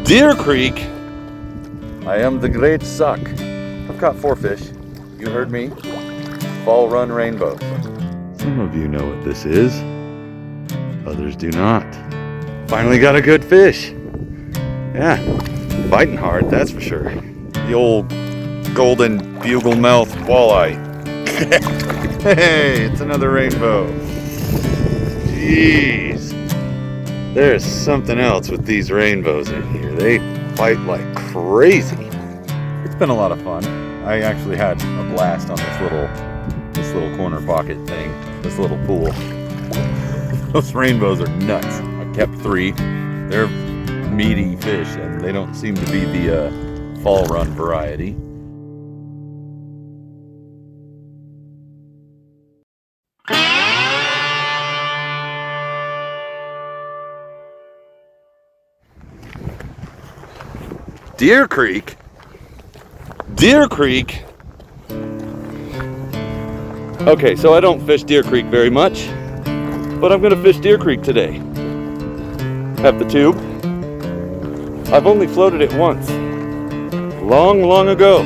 Deer Creek. I am the great suck. I've caught 4 fish. You heard me. Fall run rainbows. Some of you know what this is. Others do not. Finally got a good fish. Yeah, biting hard, that's for sure. The old golden bugle mouth walleye. Hey, it's another rainbow. Jeez. There's something else with these rainbows in here. They fight like crazy. It's been a lot of fun. I actually had a blast on this little corner pocket thing, this little pool. Those rainbows are nuts. I kept 3. They're meaty fish, and they don't seem to be the fall run variety. Deer Creek? Deer Creek? Okay, so I don't fish Deer Creek very much, but I'm gonna fish Deer Creek today. Have the tube. I've only floated it once, long ago,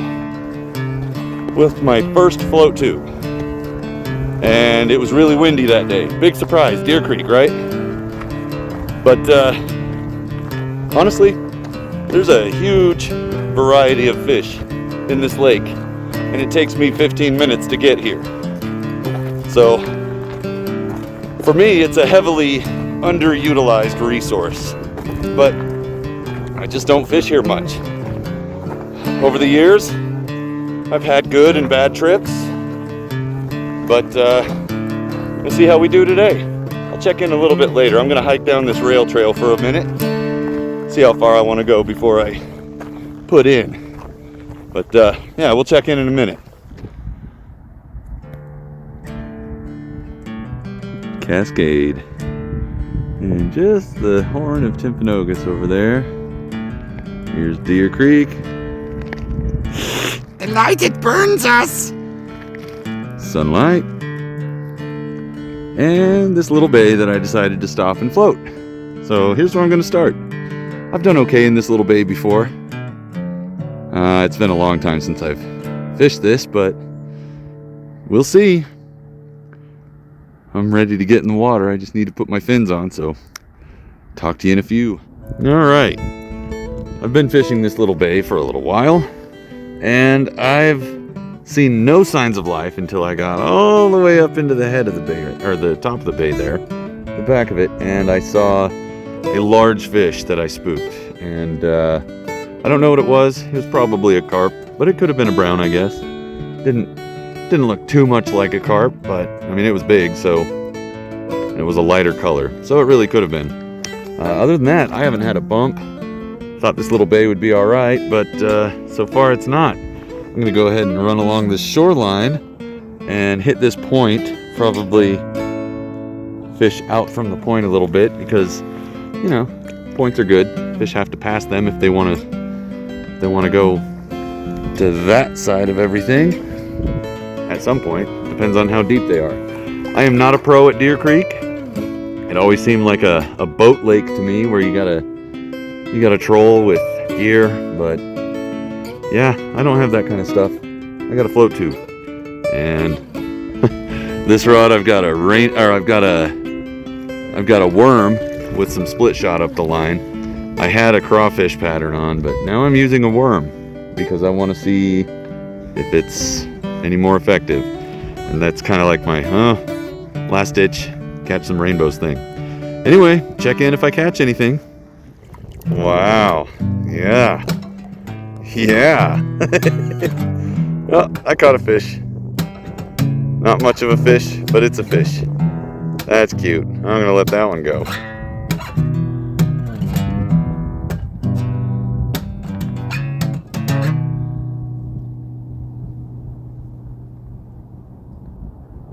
with my first float tube. And it was really windy that day. Big surprise, Deer Creek, right? But honestly, there's a huge variety of fish in this lake, and it takes me 15 minutes to get here. So, for me, it's a heavily underutilized resource, but I just don't fish here much. Over the years, I've had good and bad trips, but we'll see how we do today. I'll check in a little bit later. I'm gonna hike down this rail trail for a minute, see how far I want to go before I put in. But yeah, we'll check in a minute. Cascade. And just the horn of Timpanogos over there. Here's Deer Creek. The light, it burns us! Sunlight. And this little bay that I decided to stop and float. So here's where I'm going to start. I've done okay in this little bay before. It's been a long time since I've fished this, but we'll see. I'm ready to get in the water. I just need to put my fins on, so talk to you in a few. All right. I've been fishing this little bay for a little while, and I've seen no signs of life until I got all the way up into the head of the bay, or the top of the bay there, the back of it, and I saw a large fish that I spooked. And I don't know what it was. It was probably a carp, but it could have been a brown, I guess. Didn't look too much like a carp, but I mean, it was big, so it was a lighter color, so it really could have been. Other than that, I haven't had a bump. Thought this little bay would be all right, but so far it's not. I'm gonna go ahead and run along this shoreline and hit this point, probably fish out from the point a little bit, because you know, points are good. Fish have to pass them if they want to go to that side of everything at some point. Depends on how deep they are. I am not a pro at Deer Creek. It always seemed like a boat lake to me, where you gotta troll with gear, but yeah, I don't have that kind of stuff. I got a float tube, and this rod I've got a worm with some split shot up the line. I had a crawfish pattern on, but now I'm using a worm because I want to see if it's any more effective. And that's kind of like my last ditch catch some rainbows thing. Anyway, check in if I catch anything. Wow. Yeah. Well, I caught a fish. Not much of a fish, but it's a fish. That's cute. I'm gonna let that one go.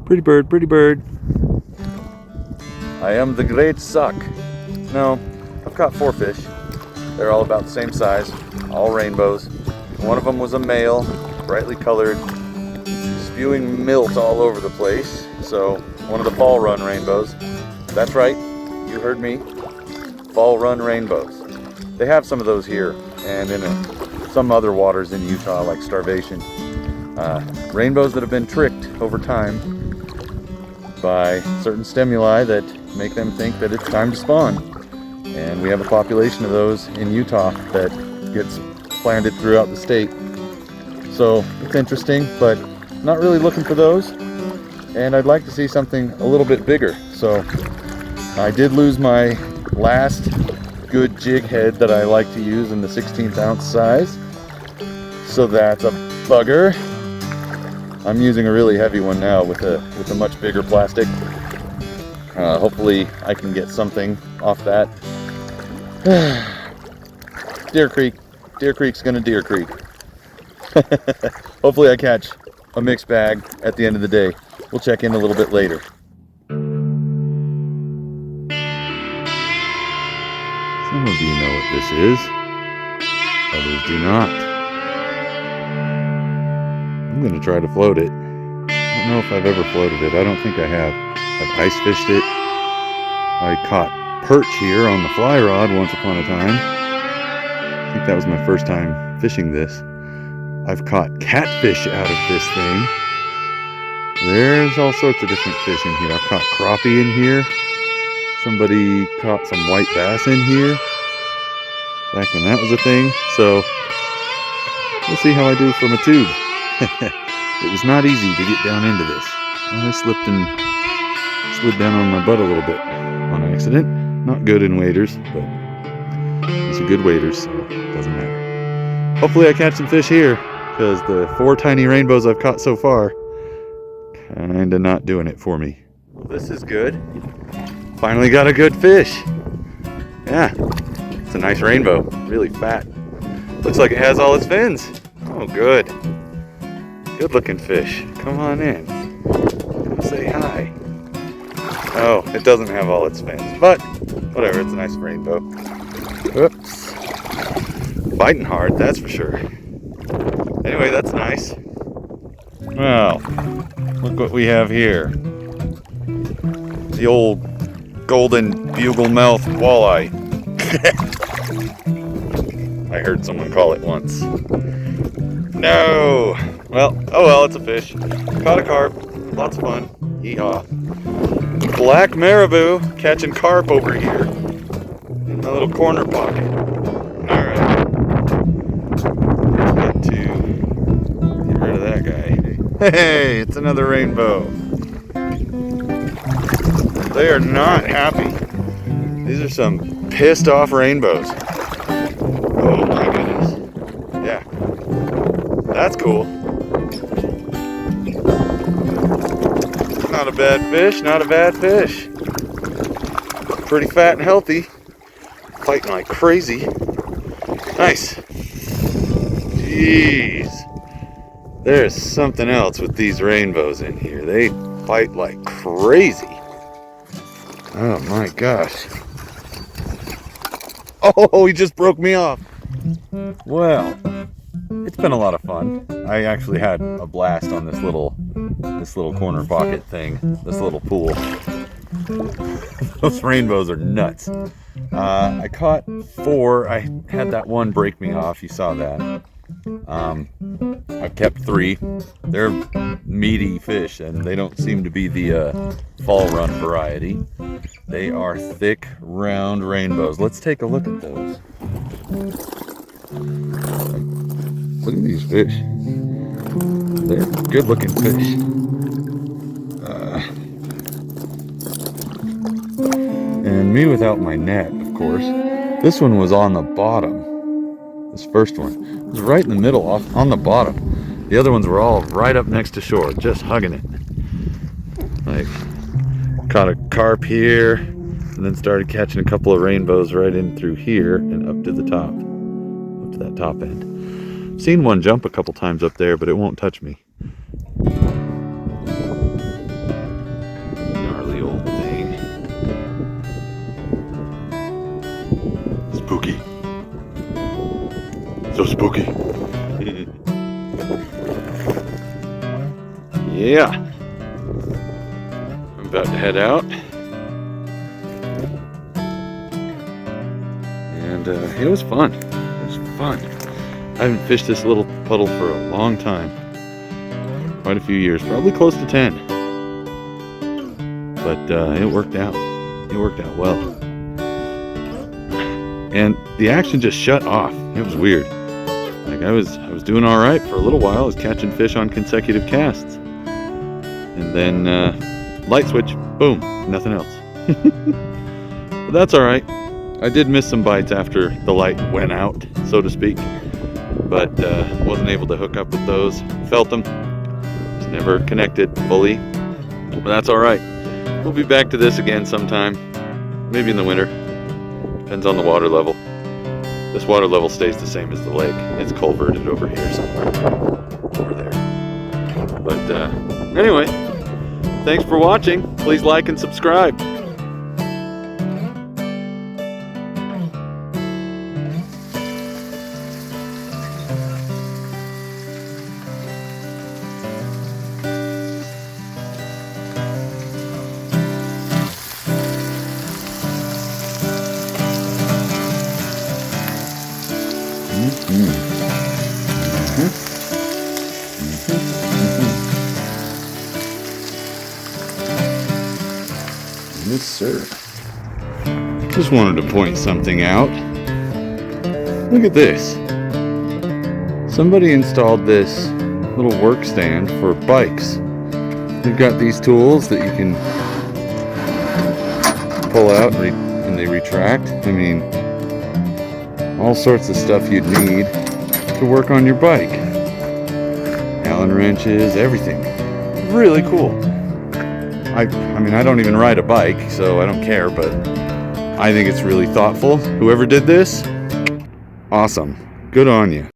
Pretty bird, pretty bird. I am the great suck. No, I've caught 4 fish. They're all about the same size, all rainbows. One of them was a male, brightly colored, spewing milt all over the place. So, one of the fall run rainbows. That's right, you heard me. Fall run rainbows. They have some of those here, and in some other waters in Utah, like Starvation. Rainbows that have been tricked over time by certain stimuli that make them think that it's time to spawn. And we have a population of those in Utah that gets planted throughout the state. So it's interesting, but not really looking for those. And I'd like to see something a little bit bigger. So I did lose my last good jig head that I like to use in the 16th ounce size. So that's a bugger. I'm using a really heavy one now with a much bigger plastic. Hopefully I can get something off that. Deer Creek. Deer Creek's gonna Deer Creek. Hopefully I catch a mixed bag at the end of the day. We'll check in a little bit later. Some of you know what this is. Others do not. I'm gonna try to float it. I don't know if I've ever floated it. I don't think I have. I've ice fished it. I caught perch here on the fly rod once upon a time. I think that was my first time fishing this. I've caught catfish out of this thing. There's all sorts of different fish in here. I've caught crappie in here. Somebody caught some white bass in here back when that was a thing. So we'll see how I do from a tube. It was not easy to get down into this. I slipped and slid down on my butt a little bit on accident. Not good in waders, but these are good waders, so it doesn't matter. Hopefully I catch some fish here, because the 4 tiny rainbows I've caught so far, kinda not doing it for me. Well, this is good. Finally got a good fish. Yeah, it's a nice rainbow, really fat. Looks like it has all its fins. Oh, good. Good looking fish. Come on in. Come say hi. Oh, it doesn't have all its fins, but whatever, it's a nice rainbow. Whoops. Biting hard, that's for sure. Anyway, that's nice. Well, look what we have here. The old golden bugle mouth walleye. I heard someone call it once. No! Well, oh well, it's a fish. Caught a carp. Lots of fun. Yeehaw. Black marabou catching carp over here in the little corner pocket. Alright. Got to get rid of that guy. Hey, it's another rainbow. They are not happy. These are some pissed off rainbows. Oh my goodness. Yeah. That's cool. Not a bad fish, not a bad fish. Pretty fat and healthy. Fighting like crazy. Nice. Jeez. There's something else with these rainbows in here. They fight like crazy. Oh my gosh. Oh, he just broke me off. Well, it's been a lot of fun. I actually had a blast on this little corner pocket thing, this little pool. Those rainbows are nuts. I caught 4. I had that one break me off. You saw that. I've kept 3. They're meaty fish, and they don't seem to be the fall run variety. They are thick, round rainbows. Let's take a look at those. Look at these fish. They're good looking fish. And me without my net, of course. This one was on the bottom. This first one. It was right in the middle, off on the bottom. The other ones were all right up next to shore, just hugging it. Like, caught a carp here, and then started catching a couple of rainbows right in through here and up to the top. Up to that top end. I've seen one jump a couple times up there, but it won't touch me. Gnarly old thing. Spooky. So spooky. Yeah. I'm about to head out. And and it was fun. It was fun. I haven't fished this little puddle for a long time. Quite a few years, probably close to 10. But it worked out. It worked out well. And the action just shut off. It was weird. Like I was doing all right for a little while. I was catching fish on consecutive casts, and then light switch, boom, nothing else. But that's all right. I did miss some bites after the light went out, so to speak, but wasn't able to hook up with those. Felt them, just never connected fully. But that's all right. We'll be back to this again sometime, maybe in the winter. Depends on the water level. This water level stays the same as the lake. It's culverted over here somewhere. Over there. But anyway, thanks for watching. Please like and subscribe. Yes, sir. Just wanted to point something out. Look at this. Somebody installed this little work stand for bikes. They've got these tools that you can pull out and they retract. I mean, all sorts of stuff you'd need to work on your bike. Allen wrenches, everything. Really cool. I mean, I don't even ride a bike, so I don't care, but I think it's really thoughtful. Whoever did this, awesome. Good on you.